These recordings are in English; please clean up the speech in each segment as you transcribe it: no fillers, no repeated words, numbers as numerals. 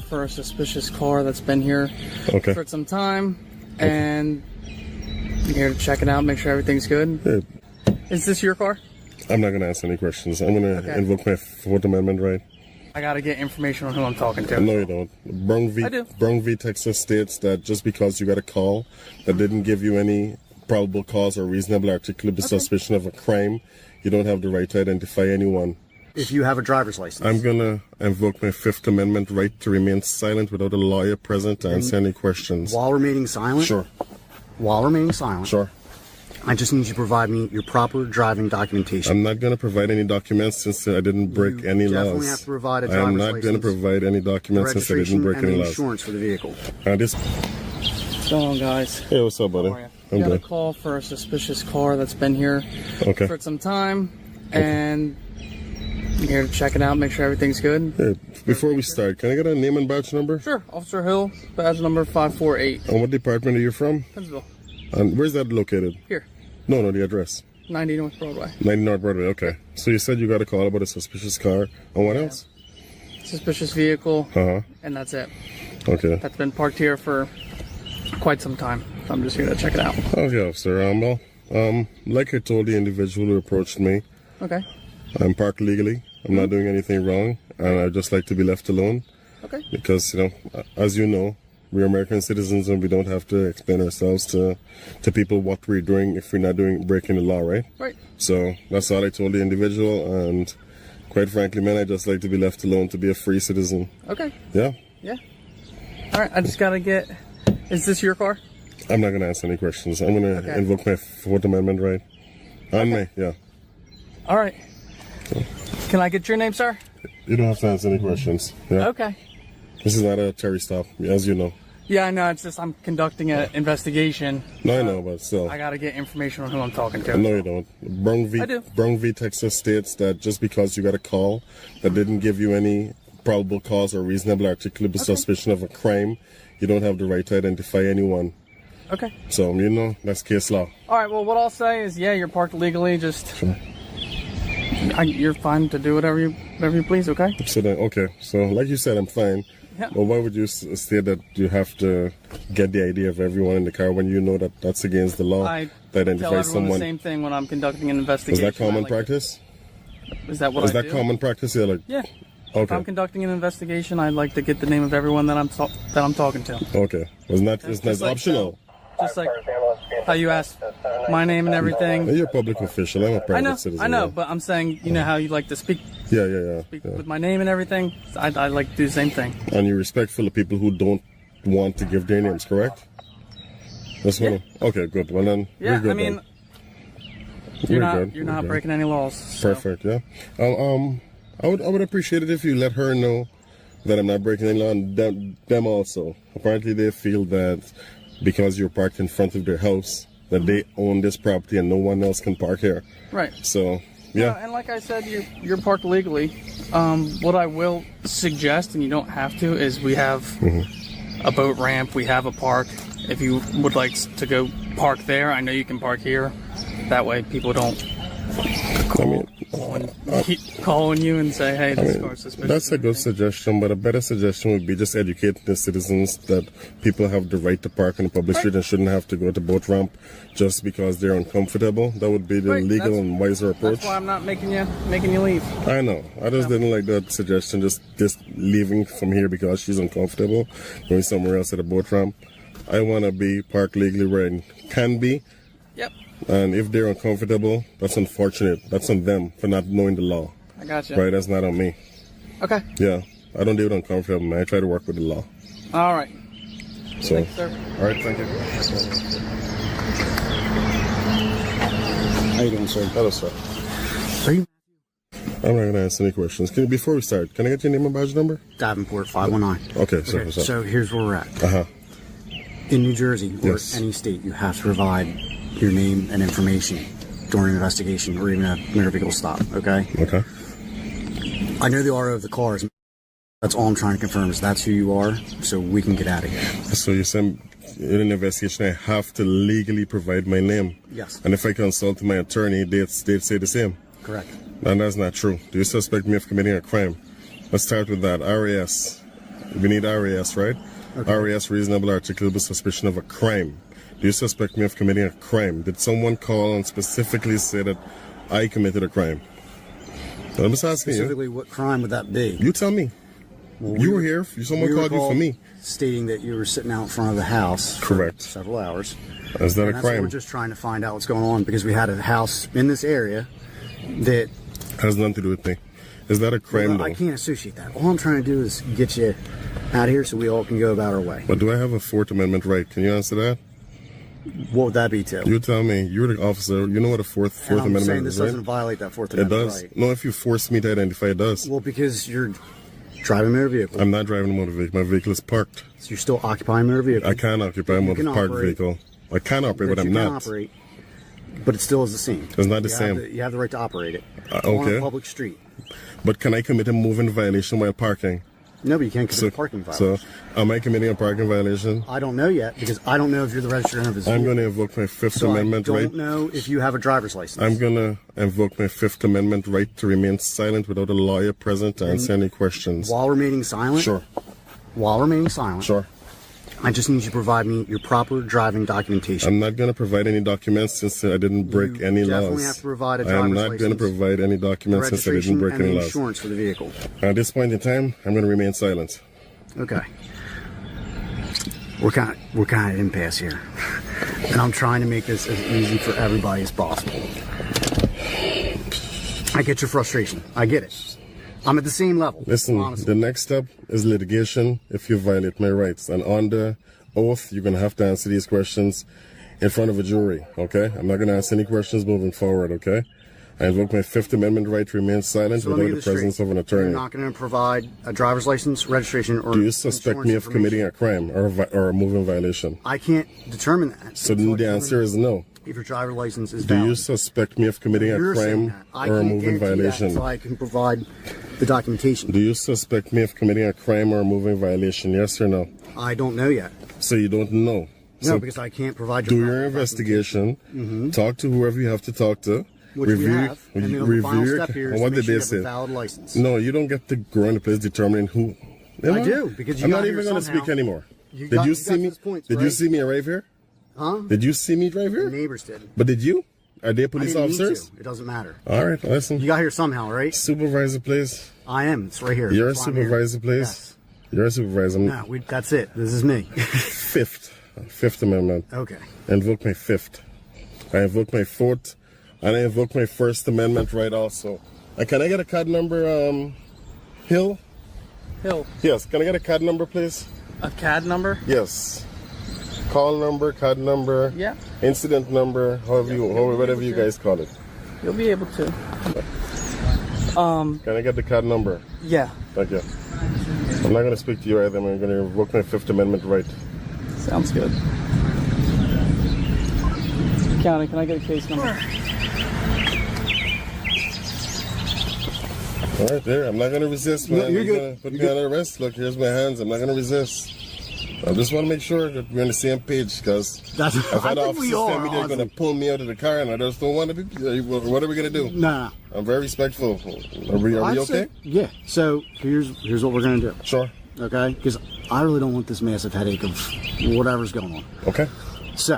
For a suspicious car that's been here for some time, and I'm here to check it out, make sure everything's good. Yeah. Is this your car? I'm not going to ask any questions. I'm going to invoke my Fourth Amendment right. I got to get information on who I'm talking to. No, you don't. Brung v. Texas states that just because you got a call that didn't give you any probable cause or reasonable articulable suspicion of a crime, you don't have the right to identify anyone. If you have a driver's license. I'm going to invoke my Fifth Amendment right to remain silent without a lawyer present to answer any questions. While remaining silent? Sure. While remaining silent? Sure. I just need you to provide me your proper driving documentation. I'm not going to provide any documents since I didn't break any laws. You definitely have to provide a driver's I'm license. not going to provide any documents since I didn't break any laws. Insurance for the vehicle. What's going on, guys? Hey, what's up, buddy? I got a call for a suspicious car that's been here for some time, and I'm here to check it out, make sure everything's good. Hey, before we start, can I get a name and badge number? Sure. Officer Hill, badge number 548. And what department are you from? Pennsville. And where's that located? Here. No, the address. 90 North Broadway. 90 North Broadway, okay. So you said you got a call about a suspicious car. And what else? Suspicious vehicle, and that's it. Okay. That's been parked here for quite some time. I'm just here to check it out. Okay, officer. Like I told the individual who approached me, Okay. I'm parked legally. I'm not doing anything wrong, and I'd just like to be left alone. Okay. Because, as you know, we're American citizens and we don't have to explain ourselves to people what we're doing if we're not breaking the law, right? Right. So that's all I told the individual, and quite frankly, man, I'd just like to be left alone to be a free citizen. Okay. Yeah? Yeah. All right, I just got to get... Is this your car? I'm not going to ask any questions. I'm going to invoke my Fourth Amendment right. On me, yeah. All right. Can I get your name, sir? You don't have to answer any questions. Yeah? Okay. This is not a Terry stop, as you know. Yeah, I know. It's just I'm conducting an investigation. No, I know, but still. I got to get information on who I'm talking to. No, you don't. Brung v. Texas states that just because you got a call that didn't give you any probable cause or reasonable articulable suspicion of a crime, you don't have the right to identify anyone. Okay. So, that's case law. All right, well, what I'll say is, yeah, you're parked legally. Just... Sure. You're fine to do whatever you please, okay? So then, okay. So, like you said, I'm fine. Yeah. But why would you state that you have to get the ID of everyone in the car when you know that that's against the law I to identify tell everyone someone? the same thing when I'm conducting an investigation. Is that common practice? Is that what Is I that do? common practice? Yeah. Yeah. Okay. If I'm conducting an investigation, I'd like to get the name of everyone that I'm talking to. Okay. It's not like optional. Just like how you asked my name and everything. You're a public official. I'm a private citizen. I know, but I'm saying, you know how you like to speak Yeah. with my name and everything? I'd like to do the same thing. And you're respectful of people who don't want to give their names, correct? That's what. Okay, good. Well then, Yeah, we're good, I mean, then. you're not breaking any laws. So. Perfect. Yeah. I would appreciate it if you let her know that I'm not breaking any law, and them also. Apparently, they feel that because you're parked in front of their house, that they own this property and no one else can park here. Right. So, yeah. And like I said, you're parked legally. What I will suggest, and you don't have to, is we have a boat ramp. We have a park. If you would like to go park there, I know you can park here. That way people don't keep calling you and say, hey, this car's suspicious. That's a good suggestion, but a better suggestion would be just educating the citizens that people have the right to park on the public street and shouldn't have to go to boat ramp just because they're uncomfortable. That would be the legal and wiser approach. That's why I'm not making you leave. I know. I just didn't like that suggestion, just leaving from here because she's uncomfortable, going somewhere else at a boat ramp. I want to be parked legally where I can be. Yep. And if they're uncomfortable, that's unfortunate. That's on them for not knowing the law. I got you. Right? That's not on me. Okay. Yeah. I don't deal with uncomfortable, man. I try to work with the law. All right. So, thanks, sir. All right. Thank you. How you doing, sir? Hello, sir. I'm not going to answer any questions. Before we start, can I get your name and badge number? Davenport 519. Okay, sir. Okay, so here's where we're at. Uh-huh. In New Jersey or any state, you have to provide your name and information during an investigation or even a motor vehicle stop, okay? Okay. I know the RO of the cars. That's all I'm trying to confirm is that's who you are, so we can get out of here. So you're saying in an investigation I have to legally provide my name? Yes. And if I consult my attorney, they'd say the same? Correct. And that's not true. Do you suspect me of committing a crime? Let's start with that. RAS. We need RAS, right? Okay. RAS, reasonable articulable suspicion of a crime. Do you suspect me of committing a crime? Did someone call and specifically say that I committed a crime? I'm just asking Specifically, you. what crime would that be? You tell me. Well, you were here. Someone called you for me. Stating that you were sitting out in front of the house Correct. for several hours. Is that And a that's what crime? we're just trying to find out what's going on because we had a house in this area that Has nothing to do with me. Is that a crime, I though? can't associate that. All I'm trying to do is get you out of here so we all can go about our way. But do I have a Fourth Amendment right? Can you answer that? What would that be, Tim? You tell me. You're the officer. You know what a Fourth I'm Amendment saying is, this right? doesn't violate that Fourth It Amendment does. right. No, if you force me to identify, it does. Well, because you're driving a motor vehicle. I'm not driving a motor vehicle. My vehicle is parked. So you're still occupying a motor vehicle. I can occupy a You motor can parked operate. vehicle. I can operate, that but I'm you can not. operate, but it still is the same. It's not the You same. have you have the right to operate it on okay. a public street. But can I commit a moving violation while parking? No, but you can't commit a parking violation. So, am I committing a parking violation? I don't know yet because I don't know if you're the registered owner of this I'm vehicle. going to invoke my Fifth So Amendment I don't right. know if you have a driver's license. I'm going to invoke my Fifth Amendment right to remain silent without a lawyer present to answer any questions. While remaining silent. Sure. While remaining silent. Sure. I just need you to provide me your proper driving documentation. I'm not going to provide any documents since I didn't break You any definitely laws. have to provide a I am driver's not going to license, provide any documents since I didn't registration, break and any the laws. insurance for the vehicle. At this point in time, I'm going to remain silent. Okay. We're kind of at impasse here, and I'm trying to make this as easy for everybody as possible. I get your frustration. I get it. I'm at the same level. Listen, honestly. the next step is litigation if you violate my rights. And on the oath, you're going to have to answer these questions in front of a jury, okay? I'm not going to answer any questions moving forward, okay? I invoke my Fifth Amendment right to remain silent So let me without get the this presence straight. of an attorney. You're not going to provide a driver's license, registration, or Do you suspect me of committing a crime or a moving violation? I can't determine that. So then the answer is no. If your driver's license is Do valid. you suspect me of committing a You're saying crime that. I or a can't moving guarantee that violation? until I can provide the documentation. Do you suspect me of committing a crime or a moving violation? Yes or no? I don't know yet. So you don't know. No, So because I can't provide do your your investigation. Talk to whoever you have to talk to. Which we have. And the final your- step here and is what to did make sure they you have a say? valid license. No, you don't get to go around the place determining who. I do, because you I'm got not here even going to somehow. speak anymore. You Did got- you you see got me? those points, Did you right? see me arrive here? Huh? Did you see me drive The here? neighbors did. But did you? Are they I police didn't need officers? to. It doesn't matter. All right, listen. You got here somehow, right? Supervisor, please. I am. It's right here. You're a That's why I'm here. supervisor, please. Yes. You're a supervisor. No, that's it. This is me. Fifth Amendment. Okay. I invoke my Fifth. I invoke my Fourth, and I invoke my First Amendment right also. Can I get a card number, Hill? Hill, Yes. Can I get a card number, please? a CAD number? Yes. Call number, card number, Yeah, incident number, whatever you guys call it. you'll be able to. Can I get the card number? Yeah, Thank you. I'm not going to speak to you either. I'm going to invoke my Fifth Amendment right. sounds good. County, can I get a case number? All right, there. I'm not going to resist, man. No, you're You're good. going to put me on arrest. Look, here's my hands. I'm not going to resist. I just want to make sure that we're on the same page because That's. I've had I think officers we are. tell me they're going to honestly. pull me out of the car and I just don't want to be. What are we going to do? Nah. I'm very respectful. Are we I'd okay? say- yeah. So here's what we're gonna do. Sure. Okay? Because I really don't want this massive headache of whatever's going on. Okay. So,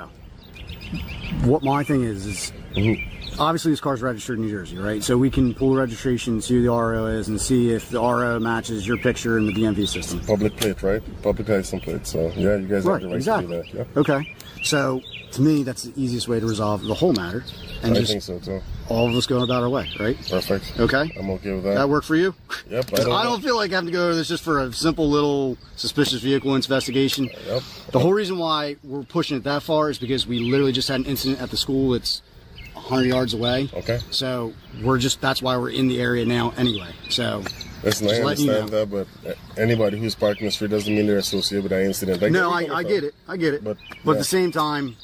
what my thing is obviously this car's registered in New Jersey, right? So we can pull the registration, see who the RO is, and see if the RO matches your picture in the DMV system. Public plate, right? Public license plate. So, yeah, you guys Right, have the right exactly. to do that. Yeah. Okay. So, to me, that's the easiest way to resolve the whole matter. And I just think so, too. all of us go about our way, right? Perfect. Okay? I'm okay with that. That work for you? Yep. 'Cause I don't feel like having to go over this just for a simple little suspicious vehicle investigation. Yep. The whole reason why we're pushing it that far is because we literally just had an incident at the school that's 100 yards away. Okay. So that's why we're in the area now anyway. So Listen, I just letting you understand that, but anybody who's parked in the street doesn't mean they're associated with that incident. no, I get it. I get it. But, But yeah. at the same time,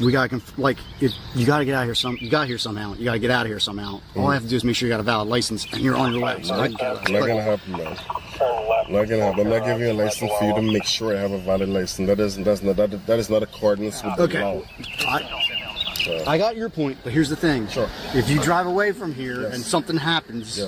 we got like if you got to get out of here. You got here somehow. You got to get out of here somehow. All I have to do is make sure you got a valid license and you're on your way. So Not gonna happen, man. Not gonna happen. I'm not giving you a license for you to make sure I have a valid license. That is not accordance with the Okay. law. I got your point, but here's the thing. Sure. If you drive away from here and something happens,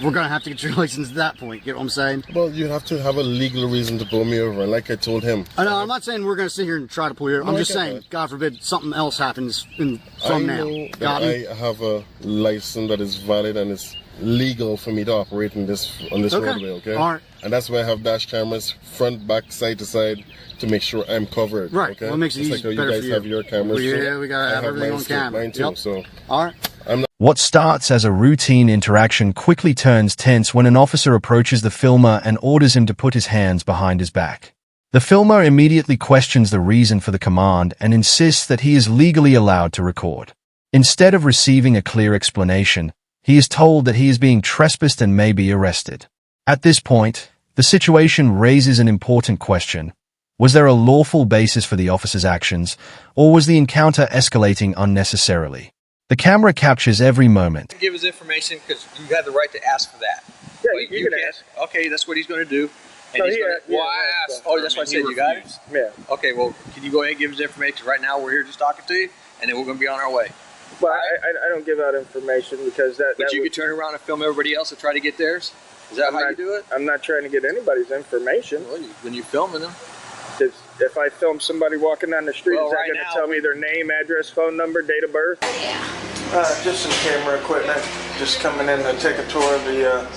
we're going to have to get your license at that point. Get what I'm saying? Well, you have to have a legal reason to pull me over. And like I told him. I know, I'm not saying we're going to sit here and try to pull you over. I'm just saying, God forbid, something else happens from now. I have a license that is valid and it's legal for me to operate on this roadway, okay? All right. And that's why I have dash cameras front, back, side to side to make sure I'm covered. Right. Okay? Well, it makes it Just easy, like how better you guys for you. have your cameras. Yeah, we got to have everything on camera. Mine too, so. All right. What starts as a routine interaction quickly turns tense when an officer approaches the filmer and orders him to put his hands behind his back. The filmer immediately questions the reason for the command and insists that he is legally allowed to record. Instead of receiving a clear explanation, he is told that he is being trespassed and may be arrested. At this point, the situation raises an important question. Was there a lawful basis for the officer's actions, or was the encounter escalating unnecessarily? The camera captures every moment. Give his information because you have the right to ask for that. Yeah, But you can ask. Okay, that's what he's going to do. And No, he's he gonna, asked- yeah, well, I asked asked. that. Oh, that's what I said. You got it? Yeah. Okay, well, can you go ahead and give his information? Right now, we're here just talking to you, and then we're going to be on our way. Well, I don't give out information because But you could turn around and film everybody else and try to get theirs? Is that how you do it? I'm not trying to get anybody's information. Well, when you're filming them. If I film somebody walking down the street, Well, is that right going to now- tell me their name, address, phone number, date of birth? Just some camera equipment. Just coming in to take a tour of the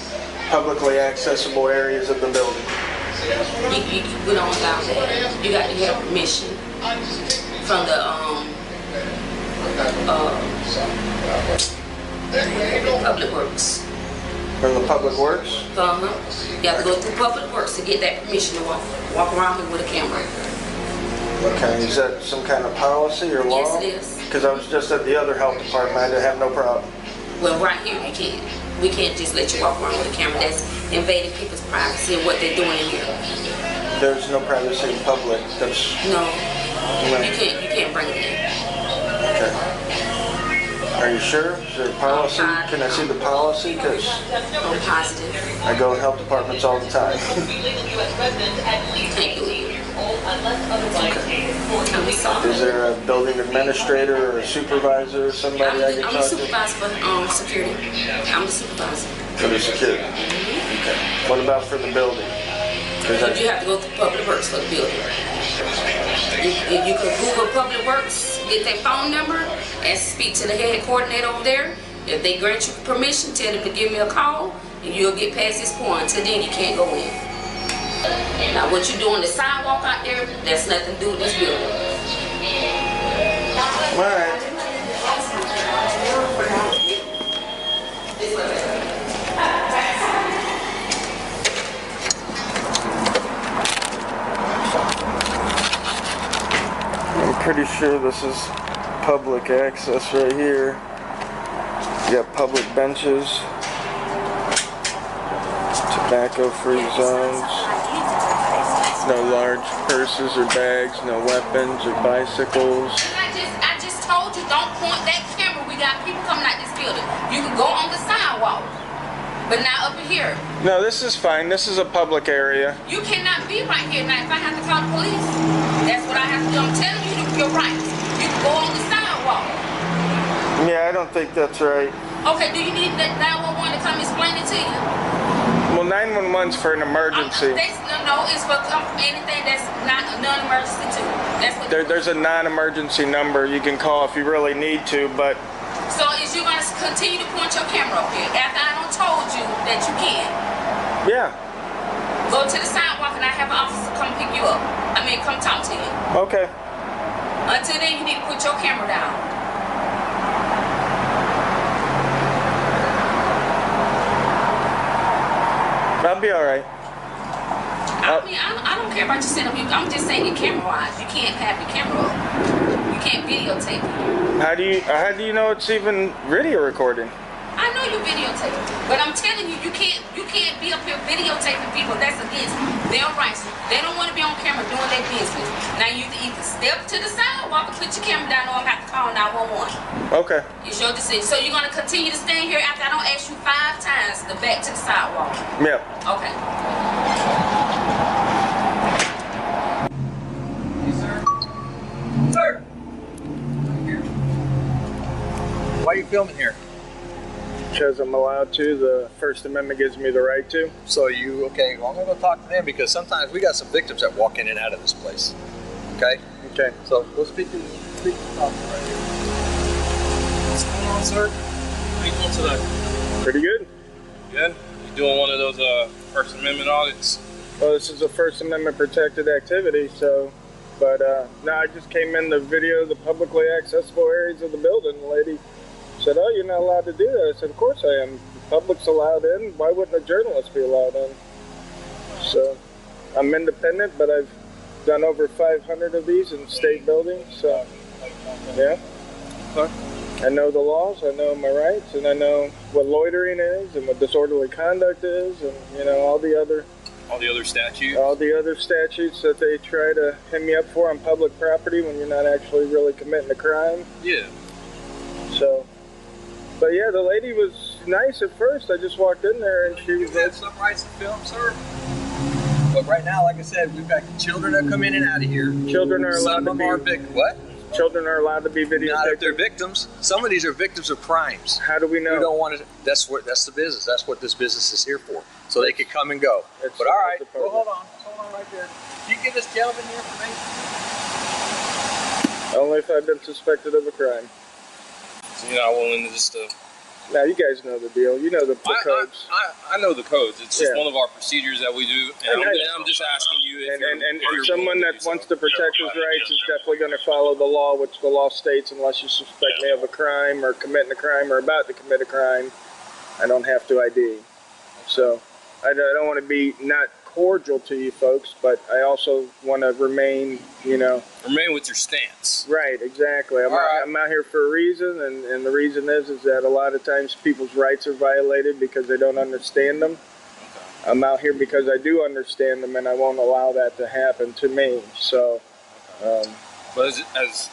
publicly accessible areas of the building. We don't allow that. You got to have permission from the Public Works. From the Public Works? You have to go through Public Works to get that permission to walk around here with a camera. Okay, is that some kind of policy or law? Yes, it is. Because I was just at the other health department, I didn't have no problem. Well, right here you can't. We can't just let you walk around with a camera. That's invading people's privacy and what they're doing in here. There's no privacy in public. That's No, you can't bring it in. okay. Are you sure? Is there a policy? Can I see the policy? Because I'm positive. I go in health departments all the time. You can't do it. I'm sorry. Is there a building administrator or a supervisor or somebody I can I'm the talk to? supervisor for security. I'm the supervisor. For the security. Okay. What about for the building? But you have to go through Public Works for the building. If you could Google Public Works, get their phone number, and speak to the head coordinator over there. If they grant you permission, tell them to give me a call, and you'll get past this point. Until then, you can't go in. Now, what you do on the sidewalk out there, that's nothing to do with this building. All right. I'm pretty sure this is public access right here. You got public benches, tobacco-free zones, no large purses or bags, no weapons or bicycles. I just told you, don't point that camera. We got people coming out this building. You can go on the sidewalk, but not up here. No, this is fine. This is a public area. You cannot be right here now. If I have to call the police, that's what I have to do. I'm telling you your rights. You can go on the sidewalk. Yeah, I don't think that's right. Okay, do you need that 911 to come explain it to you? Well, 911's for an emergency. No, it's for anything that's not a non-emergency too. That's what. There's a non-emergency number you can call if you really need to, but So is you gonna continue to point your camera up here after I done told you that you can? yeah. Go to the sidewalk and I have an officer come pick you up. Come talk to you. Okay. Until then, you need to put your camera down. I'll be all right. I don't care about you setting up. I'm just saying your camera-wise. You can't have your camera up. You can't videotape it. How do you know it's even video recording? I know you videotape, but I'm telling you, you can't be up here videotaping people. That's against their rights. They don't want to be on camera doing their business. Now you either step to the sidewalk or put your camera down, or I'm have to call 911. Okay. It's your decision. So you're gonna continue to stand here after I don't ask you 5 times to back to the sidewalk. Yep. Okay. Sir. filming here? Because I'm allowed to. The First Amendment gives me the right to. So okay, well, I'm gonna go talk to them because sometimes we got some victims that walk in and out of this place. Okay? Okay. So we'll speak to the officer right here. What's going on, sir? How you doing today? Pretty good. Good? You doing one of those First Amendment audits? Well, this is a First Amendment protected activity, so, but no, I just came in to video the publicly accessible areas of the building. The lady said, "Oh, you're not allowed to do that." I said, "Of course I am. The public's allowed in. Why wouldn't a journalist be allowed in?" So, I'm independent, but I've done over 500 of these in state buildings, so, yeah. I know the laws, I know my rights, and I know what loitering is, and what disorderly conduct is, and, you know, all the other statutes? All the other statutes that they try to hit me up for on public property when you're not actually really committing a crime. Yeah. So, but yeah, the lady was nice at first. I just walked in there and she was You have some rights to film, sir. But right now, like I said, we've got children that come in and out of here. Children are allowed Some of them are victims. What? Children are allowed to be videotaped. Not if they're victims. Some of these are victims of crimes. How do we know? We don't want to. That's the business. That's what this business is here for. So they could come and go. It's But all right, department. well, hold on right there. Can you give this gentleman the information? Only if I've been suspected of a crime. So you're not willing to just Now, you guys know the deal. You know the codes. I know the codes. It's just Yeah. one of our procedures that we do, and I'm just asking you if And someone that wants to protect his rights is definitely going to follow the law, which the law states, unless you suspect me of a crime or committing a crime or about to commit a crime, I don't have to ID. So I don't want to be not cordial to you folks, but I also want to remain, you know. Remain with your stance. Right, exactly. I'm out here for a reason, and the reason is that a lot of times people's rights are violated because they don't understand them. Okay. I'm out here because I do understand them, and I won't allow that to happen to me. So, But as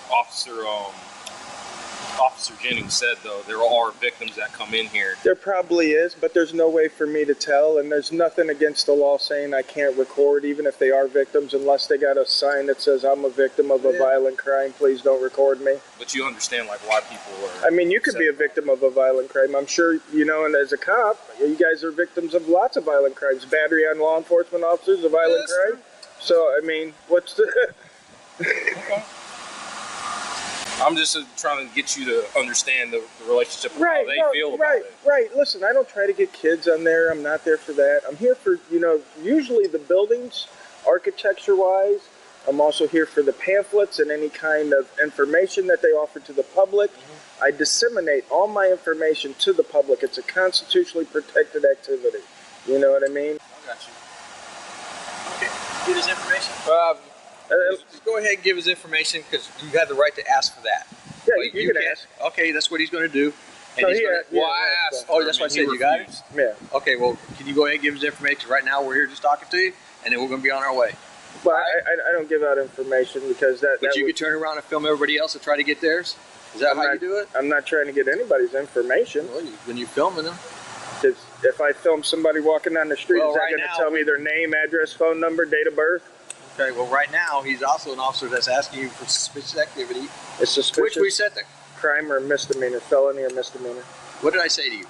Officer Jennings said, though, there are victims that come in here. there probably is, but there's no way for me to tell, and there's nothing against the law saying I can't record, even if they are victims, unless they got a sign that says I'm a victim of a violent crime, please don't record me. But you understand, like, why people are... I mean, you could be a victim of a violent crime. I'm sure, you know, and as a cop, you guys are victims of lots of violent crimes. Battery on law enforcement officers is a violent crime. So, I mean, what's the... Okay. I'm just trying to get you to understand the relationship of how they feel about it. Right. Listen, I don't try to get kids on there. I'm not there for that. I'm here for, you know, usually the buildings, architecture-wise. I'm also here for the pamphlets and any kind of information that they offer to the public. I disseminate all my information to the public. It's a constitutionally protected activity. You know what I mean? I got you. Okay, get his information. Just go ahead and give his information because you have the right to ask for that. Yeah, But you can ask. Okay, that's what he's going to do. And So he's he- gonna, yeah, well, I that's asked. Oh, that's what I said. You got it? Yeah. Okay, well, can you go ahead and give his information? Right now, we're here just talking to you, and then we're going to be on our way. Well, I don't give out information because But you could turn around and film everybody else and try to get theirs? Is that how you do it? I'm not trying to get anybody's information. Well, when you're filming them. If I film somebody walking down the street, Well, is that right going to now- tell me their name, address, phone number, date of birth? Okay, well, right now, he's also an officer that's asking you for suspicious activity. It's suspicious. Which we said that. Crime or misdemeanor, felony or misdemeanor. What did I say to you?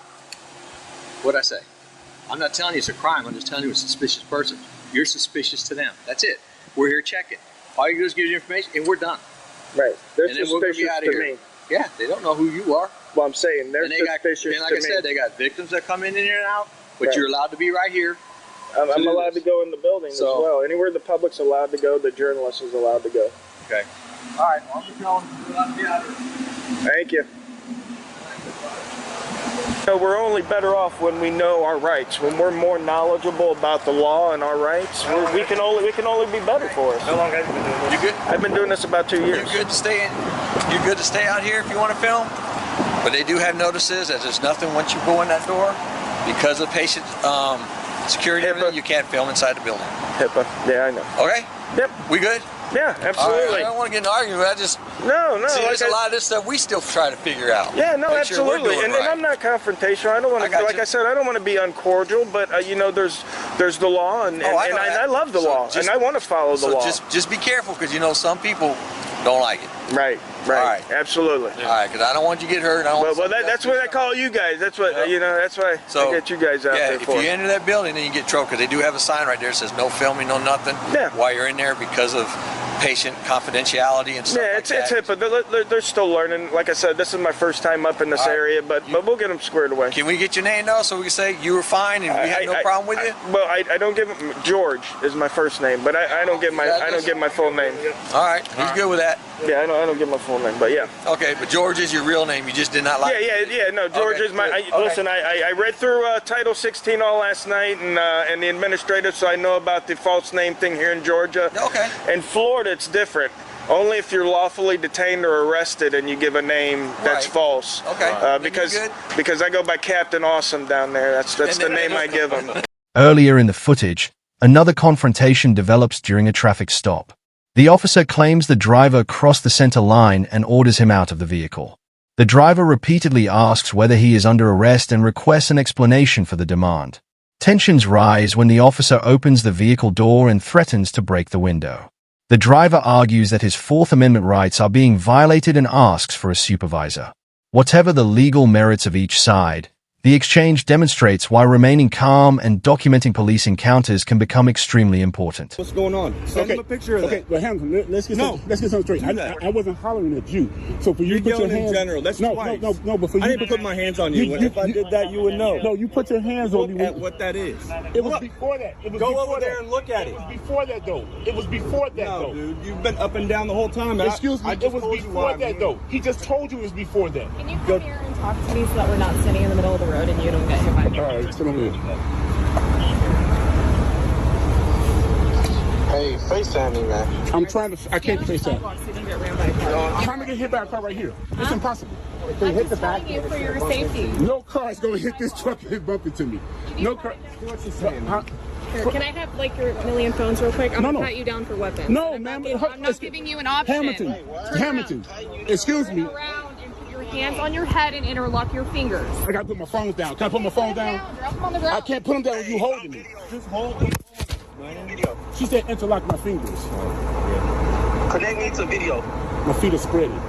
What did I say? I'm not telling you it's a crime. I'm just telling you it's a suspicious person. You're suspicious to them. That's it. We're here checking. All you do is give you information, and we're done. Right. They're And then we're gonna be suspicious out of to here. me. Yeah, they don't know who you are. Well, I'm saying they're And they got, suspicious and like to I me. said, they got victims that come in and out, but Right. you're allowed to be right here. I'm do allowed to this. go in the building as So- well. Anywhere the public's allowed to go, the journalist is allowed to go. Okay. All right, well, I'm going. We're allowed to be out here. Thank you. So we're only better off when we know our rights. When we're more knowledgeable about the law and our rights, we can only be better for us. How long have you been doing this? You good? I've been doing this about 2 years. You're good to stay in. You're good to stay out here if you want to film. But they do have notices that there's nothing once you go in that door because of patient security. and everything, you can't film inside the building. HIPAA. Yeah, I know. Okay. Yep. We good? Yeah, All right, absolutely. I don't want to get in an argument. I just No. see like there's a lot of this stuff we still try to figure out. Yeah, no, Make sure we're absolutely. doing And right. I'm not confrontational. I don't want I to, got like you. I said, I don't want to be uncordial. But you know, there's the law, and Oh, I and know that. I love the So law, just- and I want to follow the So law. just be careful because you know some people don't like it. Right. Right. All right. Absolutely. All right, because I don't want you to get hurt. That's what I call you guys. That's what that's why I get you guys out there if for. you enter that building, then you get in trouble because they do have a sign right there that says no filming, no nothing. Yeah. While you're in there because of patient confidentiality and stuff. Yeah, it's HIPAA. They're still learning. Like I said, this is my first time up in this area, but we'll get them squared away. Can we get your name though, so we can say you were fine and we had no problem with you? Well, I don't give him George is my first name, but I don't give my full name. All right, he's good with that. Yeah, I don't give my full name, but yeah. Okay, but George is your real name. You just did not like. Yeah. No, George is my. Listen, I read through Title 16 all last night and the administrative, so I know about the false name thing here in Georgia. Okay. In Florida, it's different. Only if you're lawfully detained or arrested and you give a name that's false. Okay. Because I go by Captain Awesome down there. That's the name I give them. Earlier in the footage, another confrontation develops during a traffic stop. The officer claims the driver crossed the center line and orders him out of the vehicle. The driver repeatedly asks whether he is under arrest and requests an explanation for the demand. Tensions rise when the officer opens the vehicle door and threatens to break the window. The driver argues that his Fourth Amendment rights are being violated and asks for a supervisor. Whatever the legal merits of each side, the exchange demonstrates why remaining calm and documenting police encounters can become extremely important. What's going on? Send him a picture of that. Okay, well, hang on. Let's get something straight. I wasn't hollering at you. So for you to put your hands... in general. That's twice. No, but for you... I didn't put my hands on you. If I did that, you would know. No, you put your hands on me. At what that is. It was before that. Go over there and look at it. It was before that, though. It was before that, though. Dude, you've been up and down the whole time. Excuse me, it was before that, though. He just told you it was before that. Can you come here and talk to me so that we're not sitting in the middle of the road and you don't get hit by me? All right, sit over here. Hey, FaceTime me, man. I'm trying to... I can't FaceTime. I'm trying to get hit by a car right here. It's impossible. I'm just telling you for your safety. No car is going to hit this truck and bump into me. No car... What's he saying? Here, can I have like your million phones real quick? I'm gonna pat you down for weapons. No, ma'am. I'm not giving you an option. Hamilton. Excuse me. Turn around and put your hands on your head and interlock your fingers. I gotta put my phone down. Can I put my phone down? Drop them on the ground. I can't put them down when you holding me. Just hold them. She said interlock my fingers. Connect me to video. My feet are spreading.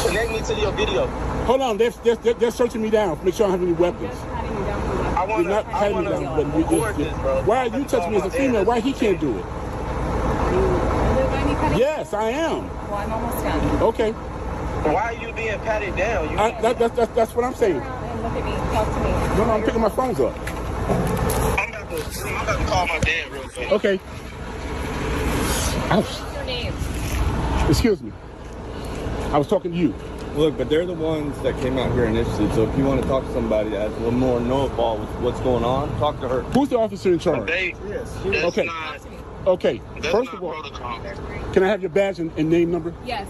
Connect me to your video. Hold on, they're searching me down. Make sure I don't have any weapons. You're not patting me down. Why are you touching me as a female? Why he can't do it? Yes, I am. Well, I'm almost done. Okay. Why are you being patted down? That's what I'm saying. Look at me. Talk to me. No, I'm picking my phones up. I'm about to call my dad real quick. Okay. Ouch. What's your name? Excuse me. I was talking to you. Look, but they're the ones that came out here initially, so if you want to talk to somebody that's a little more know-it-all with what's going on, talk to her. Who's the officer in charge? Okay. Okay. First of all, can I have your badge and name number? Yes.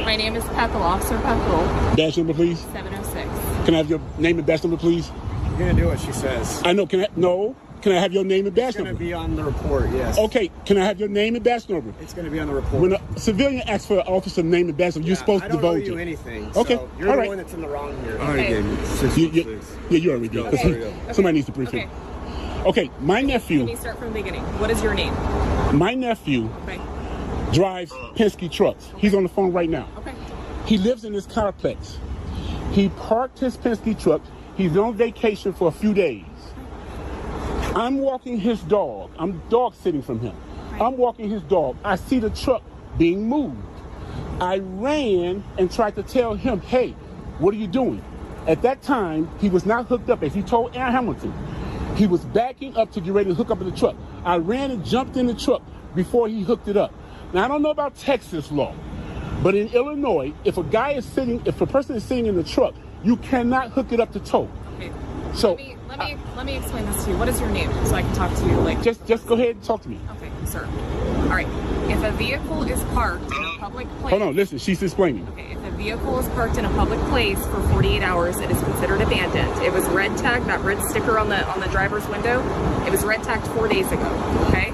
My name is Pethel, Officer Pethel. Badge number, please. 706. Can I have your name and badge number, please? You're going to do what she says. I know. Can I have your name and badge number? It's going to be on the report, yes. Okay. Can I have your name and badge number? It's going to be on the report. When a civilian asks for an officer's name and badge number, you're supposed to divulge it. I don't owe you anything. Okay. So you're the one that's in the wrong here. I already gave you. Yeah, you already did. Okay. Somebody needs to brief him. Okay, my nephew. Let me start from the beginning. What is your name? My nephew drives Penske trucks. He's on the phone right now. Okay. He lives in this complex. He parked his Penske truck. He's on vacation for a few days. I'm walking his dog. I'm dog sitting from him. I'm walking his dog. I see the truck being moved. I ran and tried to tell him, hey, what are you doing? At that time, he was not hooked up. As he told Aaron Hamilton, he was backing up to get ready to hook up in the truck. I ran and jumped in the truck before he hooked it up. Now, I don't know about Texas law, but in Illinois, if a person is sitting in the truck, you cannot hook it up to tow. Okay. So let me explain this to you. What is your name so I can talk to you? Like, just go ahead and talk to me. Okay, sir. All right. If a vehicle is parked in a public place. Hold on, listen. She's explaining. Okay. If a vehicle is parked in a public place for 48 hours, it is considered abandoned. It was red tagged. That red sticker on the driver's window. It was red tagged 4 days ago. Okay.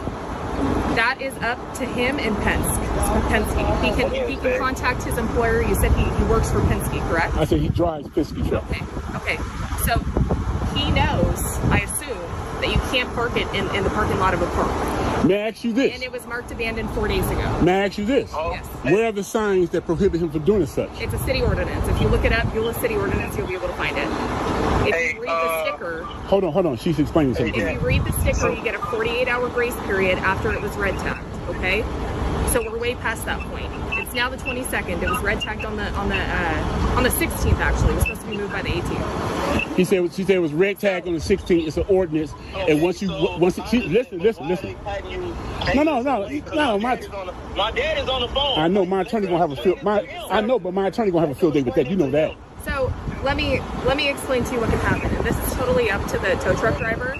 That is up to him and Penske. He can contact his employer. You said he works for Penske, correct? I said he drives Penske truck. Okay. So he knows, I assume, that you can't park it in the parking lot of a park. May I ask you this? And it was marked abandoned 4 days ago. May I ask you this? Yes. Where are the signs that prohibit him from doing as such? It's a city ordinance. If you look it up, Beulah City Ordinance, you'll be able to find it. If you read the sticker... Hold on. She's explaining something to If me. you read the sticker, you get a 48-hour grace period after it was red tagged, okay? So we're way past that point. It's now the 22nd. It was red tagged on the 16th, actually. It was supposed to be moved by the 18th. She said it was red tagged on the 16th. It's an ordinance, and once listen. No. My dad is on the phone. I know my attorney gonna have a field. I know, but my attorney gonna have a field day with that. You know that. So let me explain to you what can happen. And this is totally up to the tow truck driver.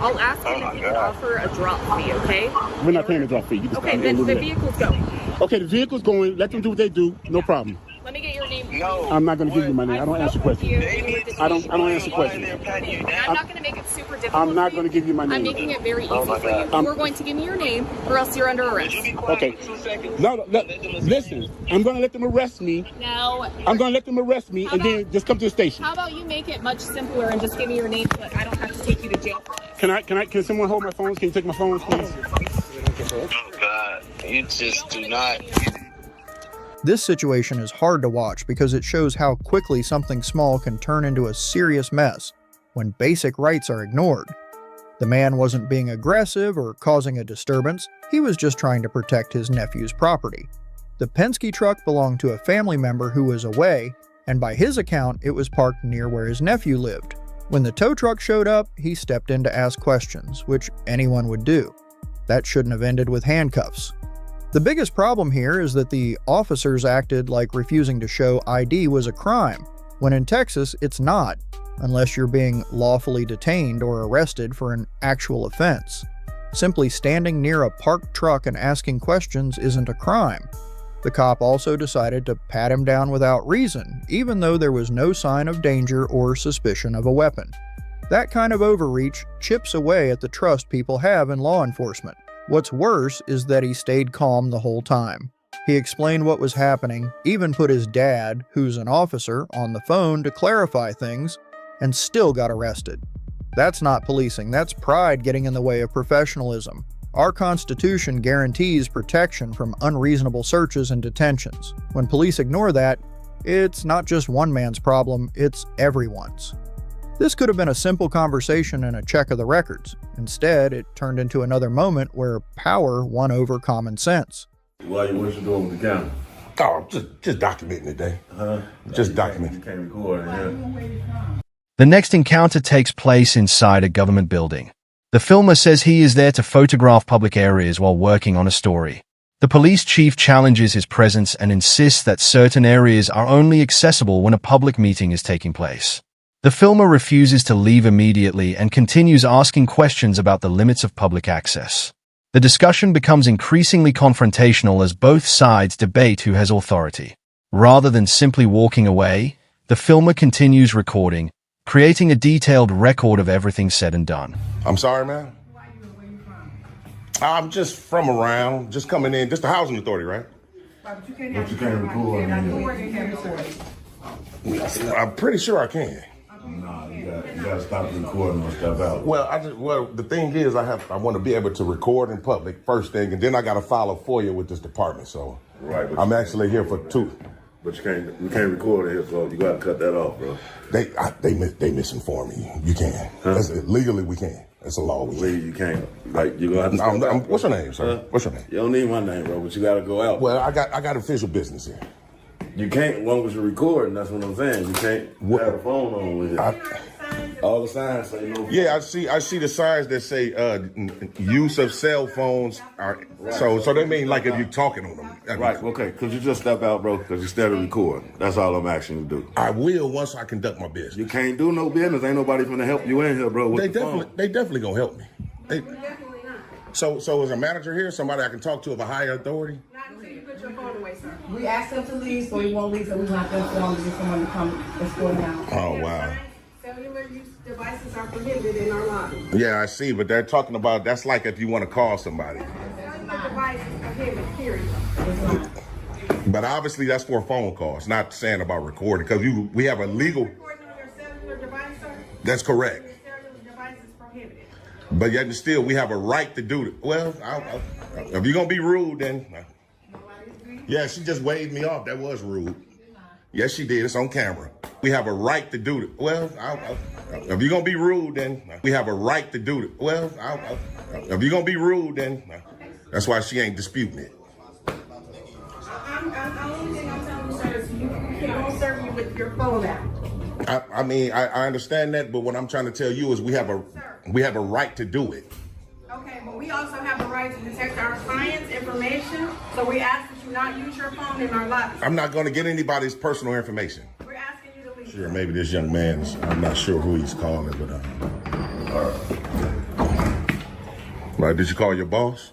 I'll ask him if he can offer a drop fee, okay? We're not paying a drop fee. You can Okay, then the vehicle's go. Okay, the vehicle's going. Let them do what they do. No problem. Let me get your name. No. I'm not going to give you my name. I don't answer questions. I don't answer questions. I'm not going to make it super difficult. I'm not going to give you my name. I'm making it very easy for you. You're going to give me your name, or else you're under arrest. Okay. No, listen. I'm going to let them arrest me. No. I'm going to let them arrest me, and then just come to the station. How about you make it much simpler and just give me your name, so that I don't have to take you to jail for this? Can someone hold my phone? Can you take my phone, please? Oh, God. You just do not... This situation is hard to watch because it shows how quickly something small can turn into a serious mess when basic rights are ignored. The man wasn't being aggressive or causing a disturbance, he was just trying to protect his nephew's property. The Penske truck belonged to a family member who was away, and by his account, it was parked near where his nephew lived. When the tow truck showed up, he stepped in to ask questions, which anyone would do. That shouldn't have ended with handcuffs. The biggest problem here is that the officers acted like refusing to show ID was a crime, when in Texas it's not, unless you're being lawfully detained or arrested for an actual offense. Simply standing near a parked truck and asking questions isn't a crime. The cop also decided to pat him down without reason, even though there was no sign of danger or suspicion of a weapon. That kind of overreach chips away at the trust people have in law enforcement. What's worse is that he stayed calm the whole time. He explained what was happening, even put his dad, who's an officer, on the phone to clarify things, and still got arrested. That's not policing, that's pride getting in the way of professionalism. Our Constitution guarantees protection from unreasonable searches and detentions. When police ignore that, it's not just one man's problem, it's everyone's. This could have been a simple conversation and a check of the records. Instead, it turned into another moment where power won over common sense. What you doing with the camera? Oh, just documenting it, Dave. Just documenting. You can't record it, yeah. The next encounter takes place inside a government building. The filmer says he is there to photograph public areas while working on a story. The police chief challenges his presence and insists that certain areas are only accessible when a public meeting is taking place. The filmer refuses to leave immediately and continues asking questions about the limits of public access. The discussion becomes increasingly confrontational as both sides debate who has authority. Rather than simply walking away, the filmer continues recording, creating a detailed record of everything said and done. I'm sorry, man. I'm just from around, just coming in, just the housing authority, right? But you can't record. I'm pretty sure I can. Nah, you gotta stop recording and stuff out. Well, the thing is, I want to be able to record in public first thing, and then I got to file a FOIA with this department. So, right, I'm actually here for 2. But you can't record it here, so you gotta cut that off, bro. They misinform me. You can. Legally, we can. It's a law. Legally, you can't. Like you gonna have to. What's your name, sir? What's your name? You don't need my name, bro. But you gotta go out. Well, I got official business here. You can't, as long as you're recording, that's what I'm saying. You can't have a phone on with it. All the signs say no. Yeah, I see the signs that say use of cell phones are so they mean like if you're talking on them. Right, okay, because you just step out, bro, because you steady recording. That's all I'm asking you to do. I will once I conduct my business. You can't do no business. Ain't nobody finna help you in here, bro. They definitely gonna help me. So is a manager here somebody I can talk to of a higher authority? Your phone away, sir. We asked them to leave, so he won't leave, so we want them to get someone to come escort him out. Oh, wow. Cellular use devices are prohibited in our law. Yeah, I see, but they're talking about that's like if you want to call somebody. Cellular devices prohibited, period. But obviously that's for phone calls, not saying about recording, because we have a legal. Recording on your cellular device, sir? That's correct. Your cellular device is prohibited. But yet and still, we have a right to do it. Well, if you're gonna be rude, then yeah, she just waved me off. That was rude. Yes, she did. It's on camera. We have a right to do it. Well, if you're gonna be rude, then we have a right to do it. Well, if you're gonna be rude, then that's why she ain't disputing it. The only thing I'm telling you, sir, is you can't serve you with your phone out. I mean, I understand that, but what I'm trying to tell you is we have a right to do it. Okay, but we also have a right to protect our clients' information, so we ask that you not use your phone in our lobby. I'm not going to get anybody's personal information. We're asking you to leave. Sure, maybe this young man is, I'm not sure who he's calling, but did you call your boss?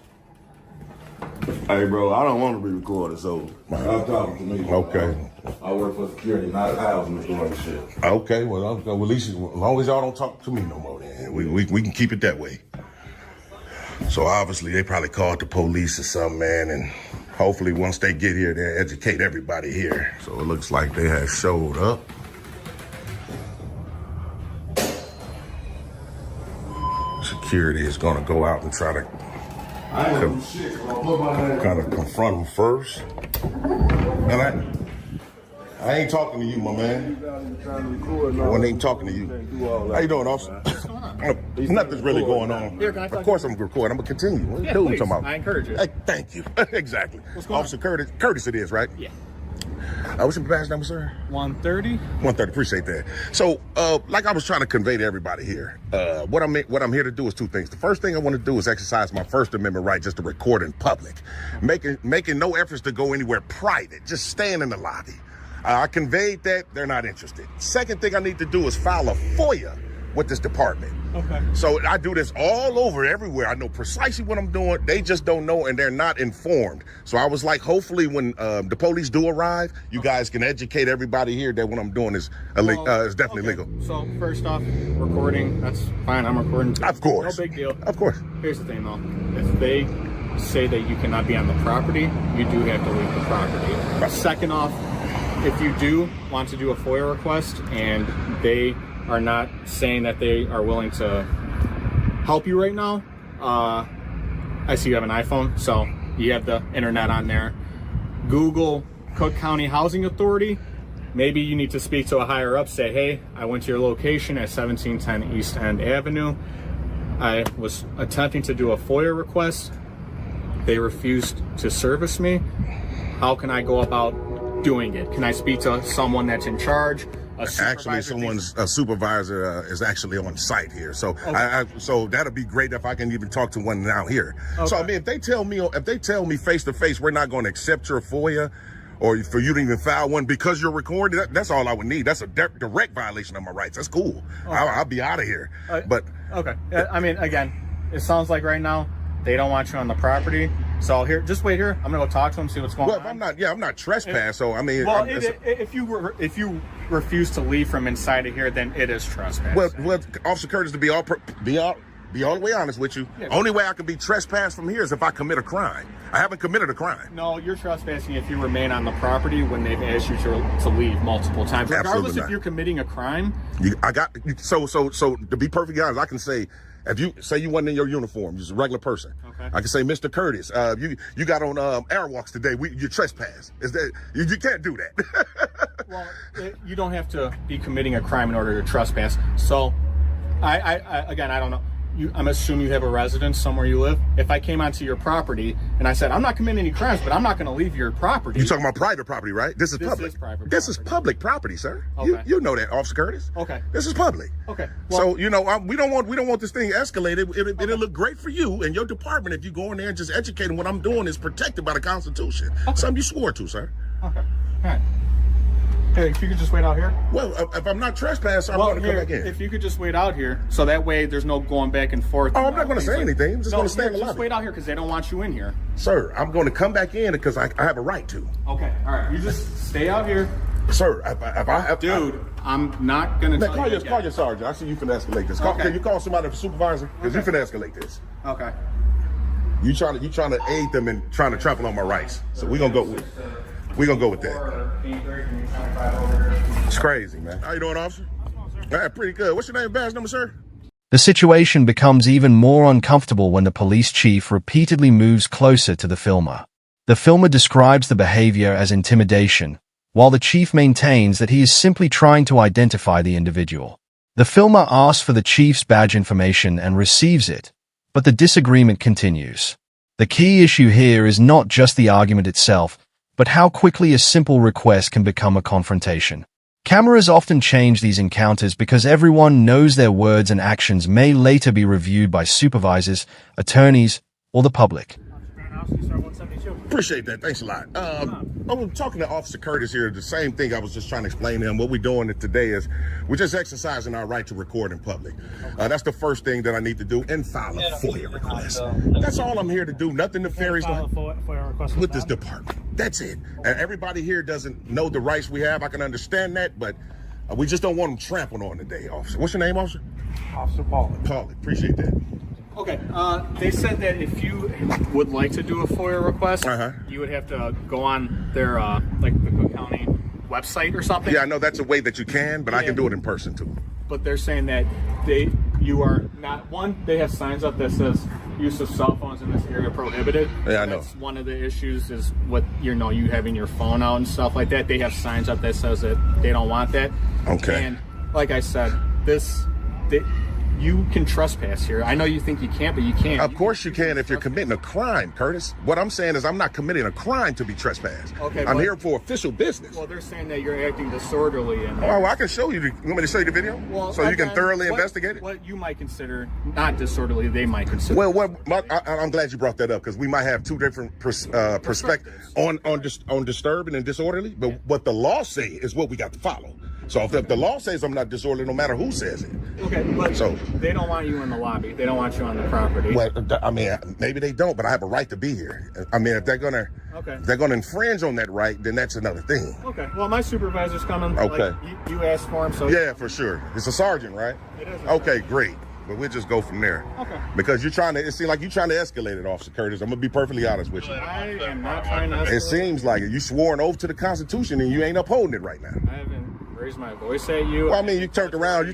Hey, bro, I don't want to be recorded, so stop talking to me. Okay. I work for security, not housing, doing shit. Okay, well, at least as long as y'all don't talk to me no more, then we can keep it that way. So obviously they probably called the police or something, man, and hopefully once they get here, they'll educate everybody here. So it looks like they have showed up. Security is gonna go out and try to kind of confront them first. And I ain't talking to you, my man. I wasn't even talking to you. How you doing, officer? Nothing's really going on. Of course I'm recording. I'm gonna continue. What are you talking about? I encourage you. Hey, thank you. Exactly. Officer Curtis it is, right? Yeah. What's your badge number, sir? 130. 130. Appreciate that. So, like I was trying to convey to everybody here, what I'm here to do is two things. The first thing I want to do is exercise my First Amendment right just to record in public, making no efforts to go anywhere private, just staying in the lobby. I conveyed that. They're not interested. Second thing I need to do is file a FOIA with this department. Okay. So I do this all over, everywhere. I know precisely what I'm doing. They just don't know, and they're not informed. So I was like, hopefully when the police do arrive, you guys can educate everybody here that what I'm doing is definitely legal. So first off, recording, that's fine. I'm recording too. Of course. No big deal. Of course. Here's the thing though. If they say that you cannot be on the property, you do have to leave the property. Right. Second off, if you do want to do a FOIA request and they are not saying that they are willing to help you right now, I see you have an iPhone, so you have the internet on there. Google Cook County Housing Authority. Maybe you need to speak to a higher up, say, hey, I went to your location at 1710 East End Avenue. I was attempting to do a FOIA request. They refused to service me. How can I go about doing it? Can I speak to someone that's in charge? Actually, a supervisor is actually on site here, so okay. So that'll be great if I can even talk to one now here. Okay. So I mean, if they tell me face to face, we're not going to accept your FOIA, or for you to even file one because you're recording, that's all I would need. That's a direct violation of my rights. That's cool. Okay. I'll be out of here. But okay, I mean, again, it sounds like right now they don't want you on the property. So here, just wait here. I'm gonna go talk to them, see what's going on. Well, I'm not trespassing. So I mean, well, if you refuse to leave from inside of here, then it is trespassing. Well, Officer Curtis, to be all the way honest with you, only way I can be trespassed from here is if I commit a crime. I haven't committed a crime. No, you're trespassing if you remain on the property when they've asked you to leave multiple times. Regardless if you're committing a crime. So to be perfectly honest, I can say, if you say you wasn't in your uniform, just a regular person, okay. I can say, Mr. Curtis, you got on airwalks today. You trespass. Is that you can't do that? Well, you don't have to be committing a crime in order to trespass. So, I don't know. I'm assuming you have a residence somewhere you live. If I came onto your property and I said, I'm not committing any crimes, but I'm not going to leave your property. You're talking about private property, right? This is public. This is public property, sir. Okay. You know that, Officer Curtis. Okay. This is public. Okay. Well, so we don't want this thing escalated. It'll look great for you and your department if you go in there and just educate them. What I'm doing is protected by the Constitution. Okay. Something you swore to, sir. Okay. All right. Hey, if you could just wait out here. Well, if I'm not trespassing, I'm going to come back in. If you could just wait out here, so that way there's no going back and forth. Oh, I'm not going to say anything. I'm just going to stay in the lobby. Just wait out here because they don't want you in here. Sir, I'm going to come back in because I have a right to. Okay, all right. You just stay out here. Sir, if I have to. I'm not going to call your sergeant. I see you finna escalate this. Okay. Can you call somebody, a supervisor? Because you finna escalate this. Okay. You trying to aid them in trying to trample on my rights. So we're going to go with that. It's crazy, man. How you doing, officer? All right, pretty good. What's your name, badge number, sir? The situation becomes even more uncomfortable when the police chief repeatedly moves closer to the filmer. The filmer describes the behavior as intimidation, while the chief maintains that he is simply trying to identify the individual. The filmer asks for the chief's badge information and receives it, but the disagreement continues. The key issue here is not just the argument itself, but how quickly a simple request can become a confrontation. Cameras often change these encounters because everyone knows their words and actions may later be reviewed by supervisors, attorneys, or the public. Appreciate that. Thanks a lot. I was talking to Officer Curtis here. The same thing I was just trying to explain to him. What we're doing today is we're just exercising our right to record in public. That's the first thing that I need to do, and file a FOIA request. That's all I'm here to do. Nothing nefarious with this department. That's it. And everybody here doesn't know the rights we have. I can understand that, but we just don't want them trampled on today, officer. What's your name, officer? Officer Pollard. Pollard. Appreciate that. Okay, they said that if you would like to do a FOIA request, you would have to go on their, like the Cook County website or something. Yeah, I know that's a way that you can, but I can do it in person too. But they're saying that you are not, they have signs up that says use of cell phones in this area prohibited. Yeah, I know. That's one of the issues is what, you having your phone out and stuff like that. They have signs up that says that they don't want that. Okay. And like I said, you can trespass here. I know you think you can't, but you can. Of course you can if you're committing a crime, Curtis. What I'm saying is I'm not committing a crime to be trespassed. Okay, I'm here for official business. Well, they're saying that you're acting disorderly. And well, I can show you. You want me to show you the video? Well, so you can thoroughly investigate it? What you might consider not disorderly, they might consider. Well, I'm glad you brought that up because we might have two different perspectives on disturbing and disorderly. But what the law say is what we got to follow. So if the law says I'm not disorderly, no matter who says it. Okay, but they don't want you in the lobby. They don't want you on the property. Well, I mean, maybe they don't, but I have a right to be here. I mean, if they're gonna infringe on that right, then that's another thing. Okay. Well, my supervisor's coming. Okay. Like, you asked for him, so yeah, for sure. It's a sergeant, right? It is. Okay, great. But we'll just go from there. Okay. Because it seems like you're trying to escalate it, Officer Curtis. I'm gonna be perfectly honest with you. I am not trying to escalate. It seems like it. You swore an oath to the Constitution and you ain't upholding it right now. I haven't raised my voice at you. Well, I mean, you turned around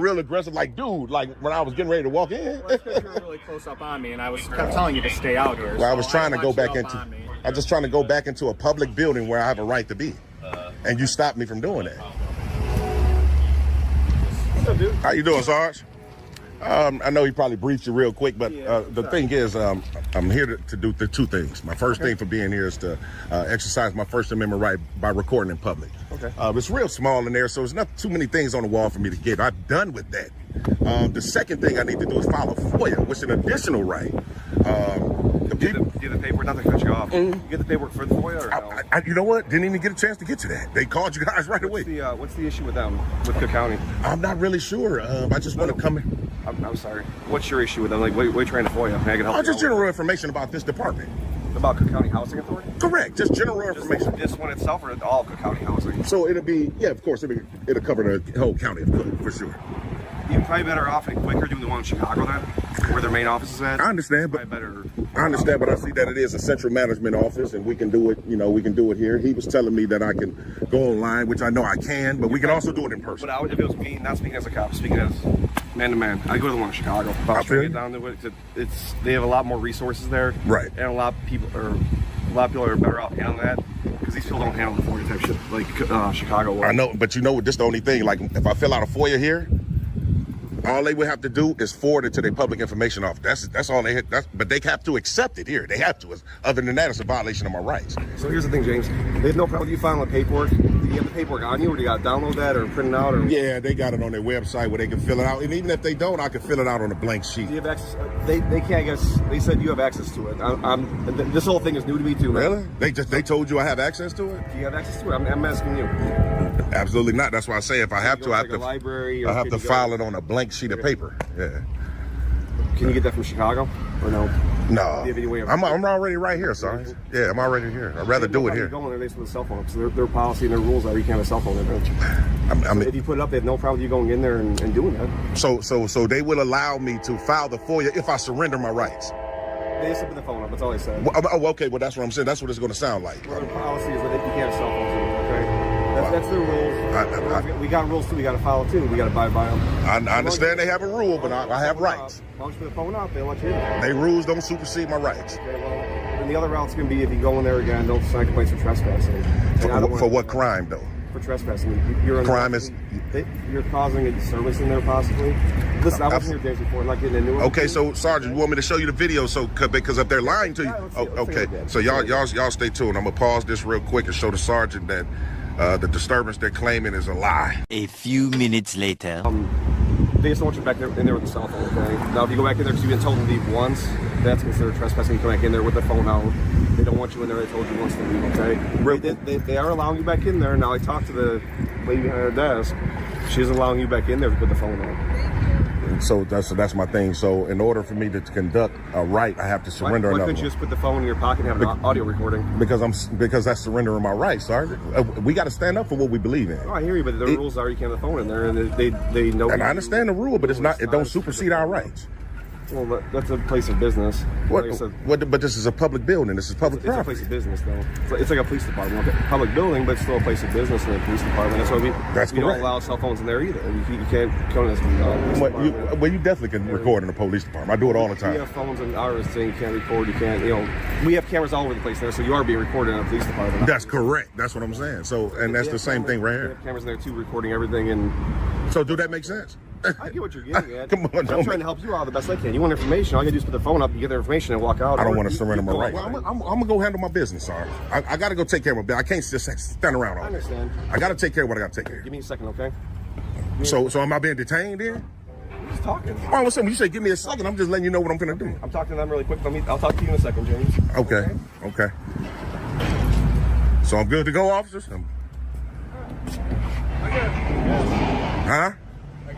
real aggressive, like, dude, like when I was getting ready to walk in. Well, that's because you were really close up on me, and I was telling you to stay out here. Well, I was trying to go back into a public building where I have a right to be. And you stopped me from doing that. What's up, dude? How you doing, Sarge? I know he probably briefed you real quick, but the thing is, I'm here to do the two things. My first thing for being here is to exercise my First Amendment right by recording in public. Okay. It's real small in there, so there's not too many things on the wall for me to get. I'm done with that. The second thing I need to do is file a FOIA, which is an additional right. Do you have the paperwork? Not to cut you off. You get the paperwork for the FOIA, or no? You know what? Didn't even get a chance to get to that. They called you guys right away. What's the issue with them, with Cook County? I'm not really sure. I just want to come in. I'm sorry. What's your issue with them? Like, what are you trying to FOIA? I can help you just general information about this department. About Cook County Housing Authority? Correct. Just general information. This one itself, or all Cook County housing? So it'll be, yeah, of course, it'll cover the whole county of Cook, for sure. You're probably better off and quicker doing the one in Chicago then, where their main office is at. I understand, but I see that it is a central management office, and we can do it. We can do it here. He was telling me that I can go online, which I know I can, but we can also do it in person. But if it was me, not speaking as a cop, speaking as man to man, I'd go to the one in Chicago. If I was trying to get down to it, they have a lot more resources there, right? And a lot of people are better off handling that. Because these people don't handle the FOIA type shit like Chicago was. I know, but this is the only thing. Like, if I fill out a FOIA here, all they would have to do is forward it to their public information office. That's all they. But they have to accept it here. They have to. Other than that, it's a violation of my rights. So here's the thing, James. They have no problem with you filing the paperwork. Do you have the paperwork on you, or do you got to download that or print it out? Or? Yeah, they got it on their website where they can fill it out. And even if they don't, I can fill it out on a blank sheet. Do you have access? They can't guess. They said you have access to it. This whole thing is new to me too. Man. Really? They told you I have access to it? Do you have access to it? I'm asking you. Absolutely not. That's why I say if I have to, I have to file it on a blank sheet of paper. Yeah. Can you get that from Chicago or no? No. I'm already right here, sorry. Yeah, I'm already here. I'd rather do it here. Going there, they with a cell phone. So their policy and their rules are you can't have a cell phone there. If you put it up, they have no problem with you going in there and doing that. So they will allow me to file the FOIA if I surrender my rights. They just put the phone up. That's all they said. Okay. Well, that's what I'm saying. That's what it's going to sound like. Well, their policy is that you can't have cell phones anymore, okay? That's their rules. We got rules too. We got to follow too. We got to abide by them. I understand they have a rule, but I have rights. As long as you put the phone out, they let you in. They rules don't supersede my rights. Okay, well, and the other route's going to be if you go in there again, don't sign complaints for trespassing. For what crime, though? For trespassing. You're crime is... You're causing a disturbance in there, possibly. Listen, I wasn't here days before, not getting into it. Okay, so Sergeant, you want me to show you the video? So because if they're lying to you, okay. So y'all stay tuned. I'm gonna pause this real quick and show the sergeant that the disturbance they're claiming is a lie. A few minutes later. They just don't want you back there in there with the cell phone. Okay. Now, if you go back in there because you've been told to leave once, that's considered trespassing. You come back in there with the phone out. They don't want you in there. They told you once to leave. Okay. They are allowing you back in there. Now I talked to the lady behind her desk. She isn't allowing you back in there to put the phone on. So that's my thing. So in order for me to conduct a right, I have to surrender Why another couldn't you just put the phone in your pocket and have an audio recording? Because that's surrendering my rights, Sergeant. We got to stand up for what we believe in. Oh, I hear you, but the rules are you can't have the phone in there, and they know. And I understand the rule, but it don't supersede our rights. Well, that's a place of business. But this is a public building. This is public property. It's a place of business, though. It's like a police department. Okay, public building, but it's still a place of business and a police department. That's why we don't allow cell phones in there either. You can't come in this well, you definitely can record in a police department. I do it all the time. We have phones in ours saying you can't record. You can't. We have cameras all over the place there, so you are being recorded in a police department. That's correct. That's what I'm saying. So, and that's the same thing right here. We have cameras in there too, recording everything. And so, do that make sense? I get what you're getting at. Come on, I'm trying to help you out the best I can. You want information? All you gotta do is put the phone up, you get the information, and walk out. I don't want to surrender my rights. Well, I'm gonna go handle my business, sir. I gotta go take care of my business. I can't just stand around all day. I understand. I gotta take care of what I gotta take care of. Give me a second, okay? So am I being detained then? I'm just talking. Oh, listen, when you say give me a second, I'm just letting you know what I'm gonna do. I'm talking to them really quick. I'll talk to you in a second, James. Okay. So I'm good to go, officers? Huh?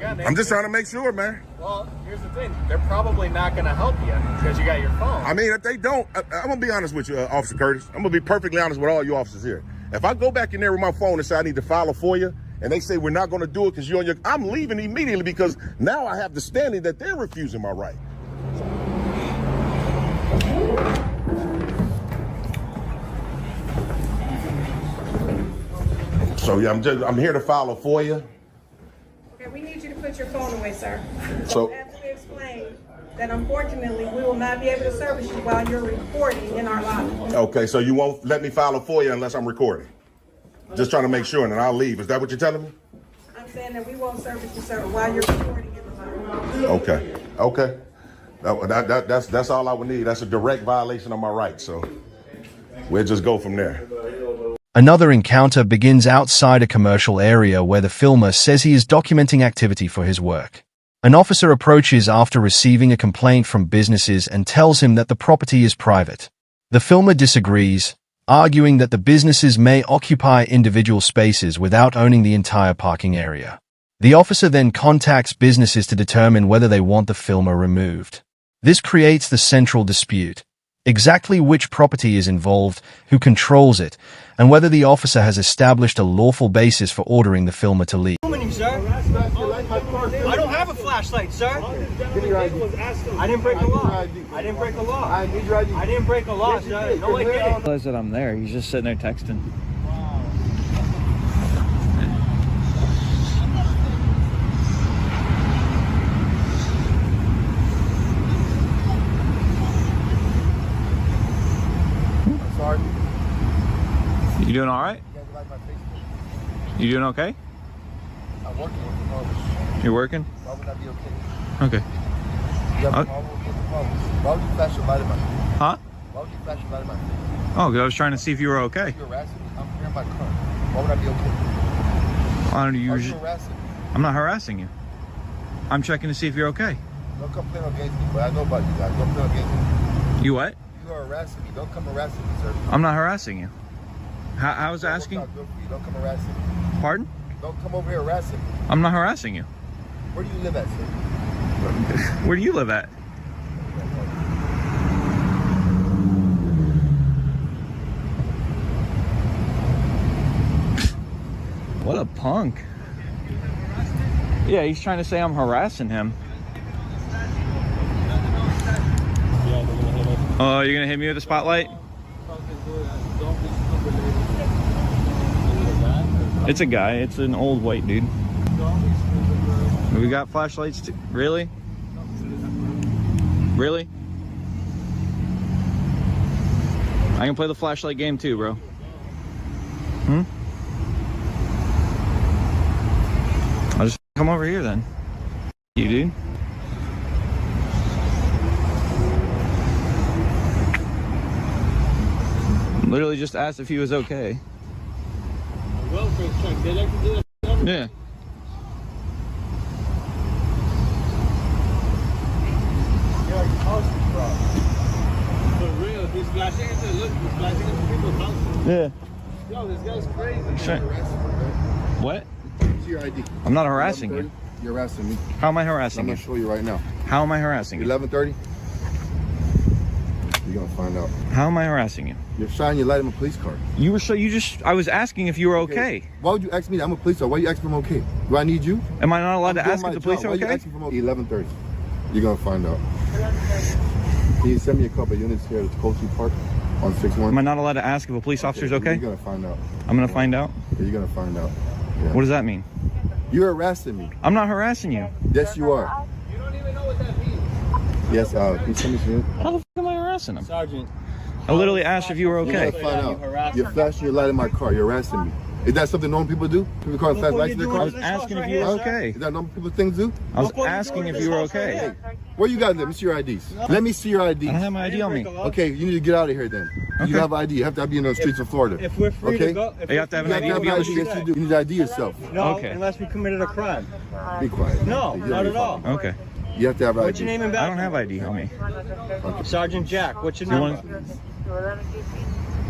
I'm just trying to make sure, man. Well, here's the thing. They're probably not going to help you because you got your phone. I mean, if they don't, I'm going to be honest with you, Officer Curtis. I'm going to be perfectly honest with all you officers here. If I go back in there with my phone and say I need to file a FOIA, and they say we're not going to do it because you're on your... I'm leaving immediately because now I have the standing that they're refusing my right. So, yeah, I'm here to file a FOIA. We need you to put your phone away, sir. So after we explain that unfortunately we will not be able to service you while you're recording in our lobby. Okay, so you won't let me file a FOIA unless I'm recording? Just trying to make sure, and then I'll leave. Is that what you're telling me? I'm saying that we won't service you, sir, while you're recording in the lobby. Okay. That's all I would need. That's a direct violation of my rights, so we'll just go from there. Another encounter begins outside a commercial area where the filmer says he is documenting activity for his work. An officer approaches after receiving a complaint from businesses and tells him that the property is private. The filmer disagrees, arguing that the businesses may occupy individual spaces without owning the entire parking area. The officer then contacts businesses to determine whether they want the filmer removed. This creates the central dispute: exactly which property is involved, who controls it, and whether the officer has established a lawful basis for ordering the filmer to leave. Sir. I don't have a flashlight, sir. I didn't break the law. I didn't break the law. I didn't break the law, sir. No, I didn't. Realize that I'm there. He's just sitting there texting. Sorry. You doing all right? You doing okay? I'm working. You're working? Why would that be okay? Okay. Why would you flash your light in my face? Huh? Why would you flash your light in my face? Oh, because I was trying to see if you were okay. You're harassing me. I'm here in my car. Why would I be okay? I don't know, Why are you harassing me? I'm not harassing you. I'm checking to see if you're okay. Don't come playing against me, but I know about you guys. Don't play against me. You what? You are harassing me. Don't come harassing me, sir. I'm not harassing you. I was asking. Don't come harassing me. Pardon? Don't come over here harassing me. I'm not harassing you. Where do you live at, sir? Where do you live at? What a punk. Yeah, he's trying to say I'm harassing him. Oh, you're gonna hit me with a spotlight? It's a guy. It's an old white dude. We got flashlights too. Really? Really? I can play the flashlight game too, bro. I'll just come over here then. You dude. Literally just asked if he was okay. Welfare check. They like to do that. Yeah. For real, he's flashing into people's houses. Yeah. Yo, this guy's crazy. Sure. What? What's your ID? I'm not harassing you. You're harassing me. How am I harassing I'm you? gonna show you right now. How am I harassing you? 11:30. You're gonna find out. How am I harassing you? You're shining your light in a police car. You were I was asking if you were okay. Why would you ask me that? I'm a police officer. Why you asking if I'm okay? Do I need you? Am I not allowed to ask if the police are okay? Why you asking if I'm okay? 11:30. You're gonna find out. Can you send me a couple of units here at Coachy Park on 6-1? Am I not allowed to ask if a police officer's okay? You're gonna find out. I'm gonna find out? Yeah, you're gonna find out. Yeah. What does that mean? You're harassing me. I'm not harassing you. Yes, you are. You don't even know what that means. Yes, can you send me some units? How the f am I harassing him? Sergeant. I literally asked if you were okay. You're gonna find out. You're flashing your light in my car. You're harassing me. Is that something normal people do? People call flash lights in their cars? I was asking if you were okay. Is that normal people things do? I was asking if you were okay. Hey, where you guys live? Let me see your IDs. Let me see your IDs. I don't have my ID on me. Okay, you need to get out of here then. Okay. You have ID. You have to be in the streets of Florida. If we're free to go, You have to have an ID to be on the street? Yes, you do. You need to ID yourself. No, Okay. unless we committed a crime. Be quiet. No, You're not be at all. fine. Okay. You have to have ID. What's your name and I background? don't have ID on me. Sergeant Jack. What's your You name? want-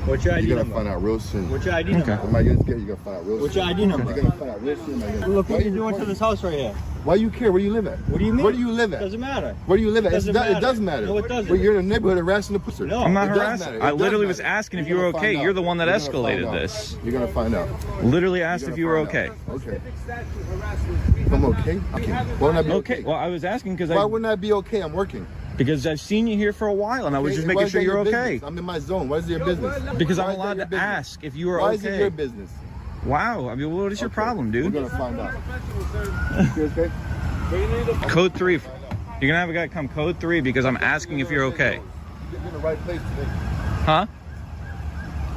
What's your ID You're gonna number? find out real soon. What's your ID number? When my units get, you're gonna find out real soon. What's your ID number? You're gonna find out real soon. My units. Look what you're doing to this house right here. Why you care? Where do you live at? What do you mean? Where do you live at? Doesn't matter. Where do you live at? Doesn't It matter. does matter. No, it doesn't. Well, you're in a neighborhood harassing the pussy. No. I'm not It does harassing. matter. It I does literally was matter. asking if you You're were gonna okay. find You're out. the one that You're gonna find escalated out. this. You're gonna find out. Literally asked if you were You're okay. gonna find out. Okay. If I'm okay? Okay. Why wouldn't I be okay? Well, I was asking because Why wouldn't I be okay? I'm working. because I've seen you here for a while, and I was Okay, just why making is sure that you're your okay. business? I'm in my zone. Why is it your business? Because Why I'm is that allowed your to business? ask if you were Why okay. is it your business? Wow. I mean, what is your problem, We're dude? gonna find out. You okay? Code 3. You're gonna have a guy come code 3 because I'm asking if you're okay. You're in the right place today. Huh?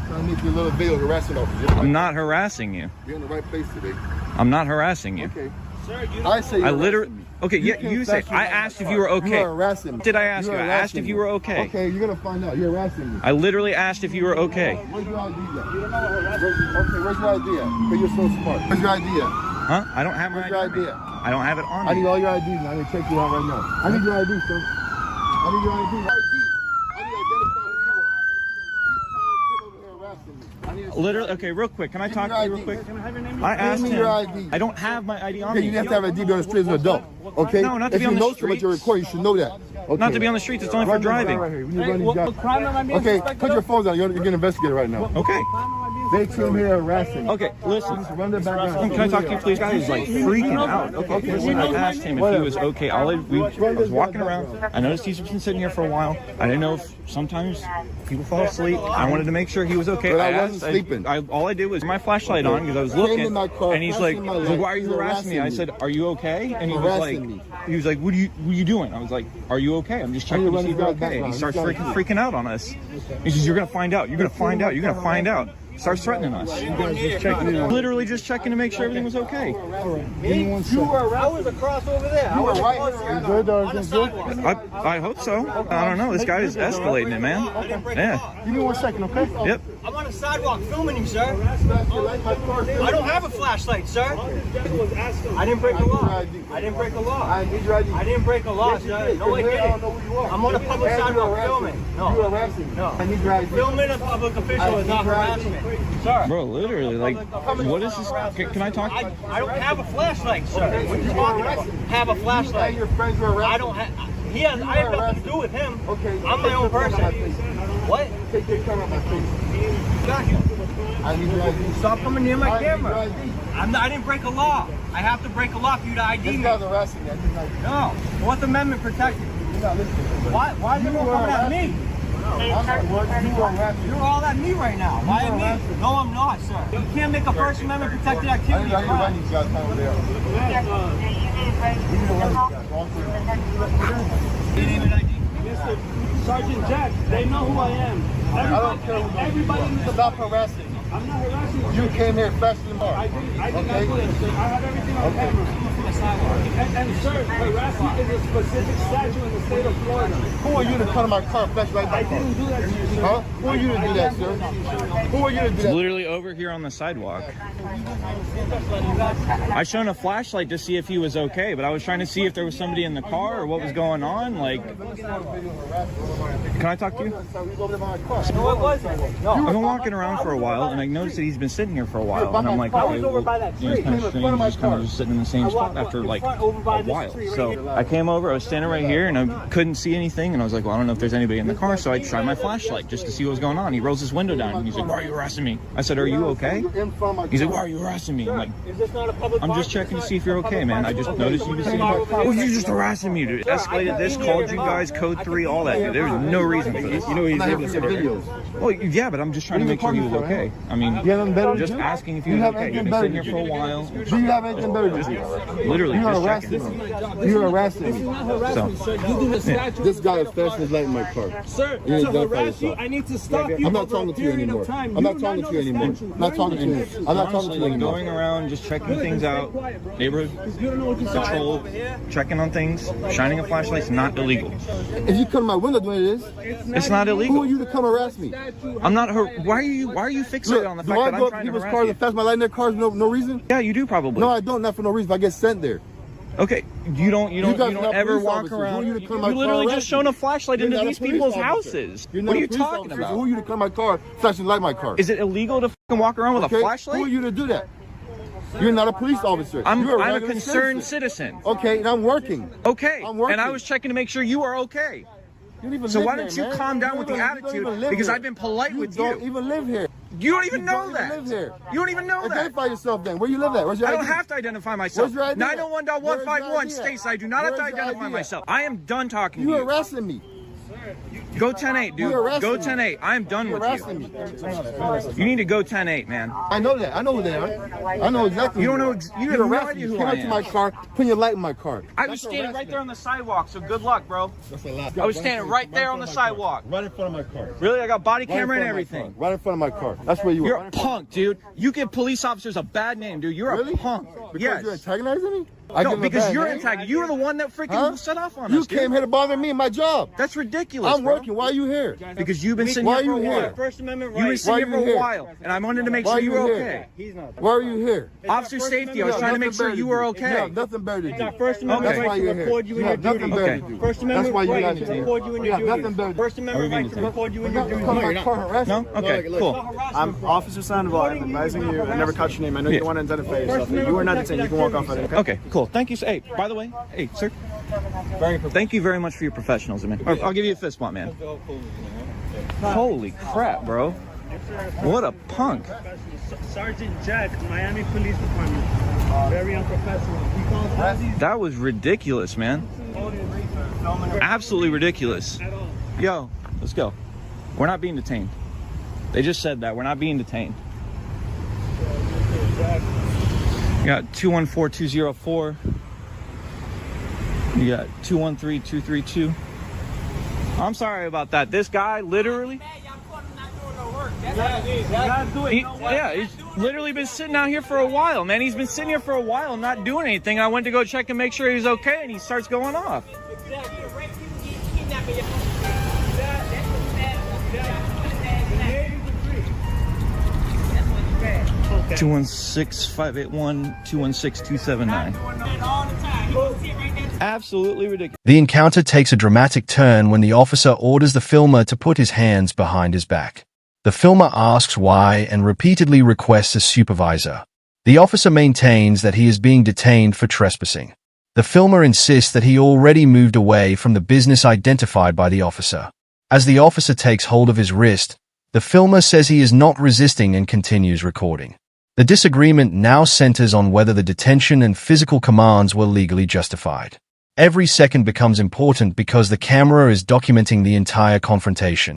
Trying to make you a little video harassing officer. I'm not harassing you. You're in the right place today. I'm not harassing you. Okay. I say you're I literally. harassing me. Okay, yeah, can't you say. flash your I light in my asked if car. you were okay. You are harassing me. Did I ask You're you? I asked harassing if me. you were okay. Okay, you're gonna find out. You're harassing me. I literally asked if you were okay. Where's your ID at? Where's your ID at? Because you're so smart. Where's your ID at? Huh? I don't have my Where's your ID at? I don't have it on I need me. all your IDs and I'm gonna check you out right now. I need your ID, sir. I need your ID. I need to identify who you are. These clowns came over here harassing me. I need to Literally. Okay, real quick. Can I talk to you real quick? I asked Give me him. your ID. I don't have my ID on Okay, me. you have to have an ID on the street as an adult. Okay? No, not to if be on you the know so much you're streets. recording, you should know that. Okay. Not to be on the streets. It's only for Run this guy driving. right here. We need to run these guys. Okay, put your phones down. You're getting investigated right now. Okay. They came here harassing. Okay, listen. Run the background. Can I talk to you, please? Guy is like freaking out. Okay, listen. I asked him if he was okay. I was walking around. I noticed he's been sitting here for a while. I didn't know if sometimes people fall asleep. I wanted to make sure he was okay. But I wasn't sleeping. All I did was my flashlight on because I was looking. And he's like, "Why are you harassing me?" I said, "Are you okay?" And he was like, "What are you doing?" I was like, "Are you okay? I'm just checking to see if you're okay." And he starts freaking out on us. He says, "You're gonna find out. You're gonna find out. You're gonna find out." Starts threatening us. Literally just checking to make sure everything was okay. I was across over there. I was across I hope so. I don't know. This guy is escalating it, man. Yeah. Give me 1 second, okay? Yep. I'm on a sidewalk filming you, sir. I don't have a flashlight, sir. I didn't break the law. I didn't break the law. I need your ID. I didn't break the law, sir. No, I didn't. I'm on a public sidewalk filming. No. You're harassing me. No. I need your ID. Filming a public official is not harassment. Sir. Bro, literally, like, what is this? Can I talk? I don't have a flashlight, sir. What are you talking about? Have a flashlight. Your friends were harassing. I don't have. I have nothing to do with him. Okay. I'm my own person. What? Take your camera off my face. Gotcha. I need your ID. Stop coming near my I need camera. your ID. I didn't break a law. I have to break a law for you to ID This me. guy's harassing me. I need your ID. No. Fourth Amendment protected. You're not listening. Why is everyone coming at me? You're all at me right now. Why at me? No, I'm not, sir. You can't make a First Amendment protected activity. Sergeant Jack, they know who I am. I don't care who everybody in the stop harassing. I'm not harassing you. You came here flashing the bar. I did not do that, sir. I have everything on camera. And sir, harassment is a specific statute in the state of Florida. Who are you to come to my car, flash like my car? I didn't do that to you, sir. Huh? Who are you to do that, sir? Who are you to do that? It's literally over here on the sidewalk. I shone a flashlight to see if he was okay, but I was trying to see if there was somebody in the car or what was going on. Like, can I talk to you? I've been walking around for a while, and I noticed that he's been sitting here for a while, and I'm like, okay, well, it's kind of strange. He's kind of just sitting in the same spot after like a while. So I came over, I was standing right here, and I couldn't see anything, and I was like, well, I don't know if there's anybody in the car, so I tried my flashlight just to see what was going on. He rolls his window down, and he's like, why are you harassing me? I said, are you okay? He's like, why are you harassing me? I'm like, I'm just checking to see if you're okay, man. I just noticed you were sitting here. Oh, you're just harassing me, dude. Escalated this, called you guys, code 3, all that, dude. There was no reason for this. You know he's able to sit videos. Well, yeah, but I'm just trying to make sure he was okay. I mean, just asking if he was okay. You've been sitting here for a while. Do you have anything better to do? Literally, You're just harassing checking. me. You're harassing me. So, this guy is flashing his light in my car. Sir, to harass you, I need to stop you. I'm not talking to you anymore. I'm not talking to you anymore. I'm not talking to you. I'm not talking to you anymore. Going around, just checking things out, neighborhood patrol, checking on things, shining a flashlight is not illegal. If you come to my window doing this, it's not illegal. Who are you to come harass me? I'm not. Why are you fixated on the fact that I'm trying to harass you? Do I go up to people's cars and flash my light in their cars no reason? Yeah, you do probably. No, I don't. Not for no reason. I get sent there. Okay, you don't ever walk around. You literally just shone a flashlight into these people's houses. What are you talking about? Who are you to come to my car, flashing light in my car? Is it illegal to fucking walk around with a flashlight? Who are you to do that? You're not a police officer. I'm a concerned citizen. Okay, and I'm working. Okay, I'm working. And I was checking to make sure you are okay. So why don't you calm down with the attitude? Because I've been polite with you. You don't even live here. You don't even know that. Live here. You don't even know that. Identify yourself then. Where you live at? Where's your ID? I don't have to identify myself. Where's your ID? 901.151 states I do not have to identify myself. I am done talking to you. You're harassing me. Go 10-8, dude. Go 10-8. I'm done with you. You need to go 10-8, man. I know that. I know who they are. I know exactly. You don't know. You have no idea who I am. You came up to my car, putting your light in my car. I was standing right there on the sidewalk, so good luck, bro. That's a lot. I was standing right there on the sidewalk. Right in front of my car. Really? I got body camera and everything. Right in front of my car. That's where you were. You're a punk, dude. You give police officers a bad name, dude. You're a punk. Because you're antagonizing me? No, because you're antagonizing. You're the one that freaking set off on us. You came here to bother me in my job. That's ridiculous. I'm working. Why are you here? Because you've been sitting here for a while. First Amendment You've been sitting here for a while, and I wanted to make sure you were okay. Why are you here? Officer safety. I was trying to make sure you were okay. You have nothing better to do. First Amendment right to record you in your duty. First Amendment right to record you in your duty. First Amendment right to record you in your duty. No, okay, cool. I'm Officer Sandoval. I'm advising you. I never caught your name. I know you want to identify yourself. You are not detained. You can walk off at it. Okay, cool. Thank you. Hey, by the way, hey, sir. Thank you very much for your professionalism, man. I'll give you a fist bump, man. Holy crap, bro. What a punk. Sergeant Jack, Miami Police Department. Very unprofessional. That was ridiculous, man. Absolutely ridiculous. Yo, let's go. We're not being detained. They just said that. We're not being detained. You got 214-204. You got 213-232. I'm sorry about that. This guy literally... he's literally been sitting out here for a while, man. He's been sitting here for a while not doing anything. I went to go check and make sure he was okay, and he starts going off. 216-581-216-279. Absolutely ridiculous. The encounter takes a dramatic turn when the officer orders the filmer to put his hands behind his back. The filmer asks why and repeatedly requests a supervisor. The officer maintains that he is being detained for trespassing. The filmer insists that he already moved away from the business identified by the officer. As the officer takes hold of his wrist, the filmer says he is not resisting and continues recording. The disagreement now centers on whether the detention and physical commands were legally justified. Every second becomes important because the camera is documenting the entire confrontation.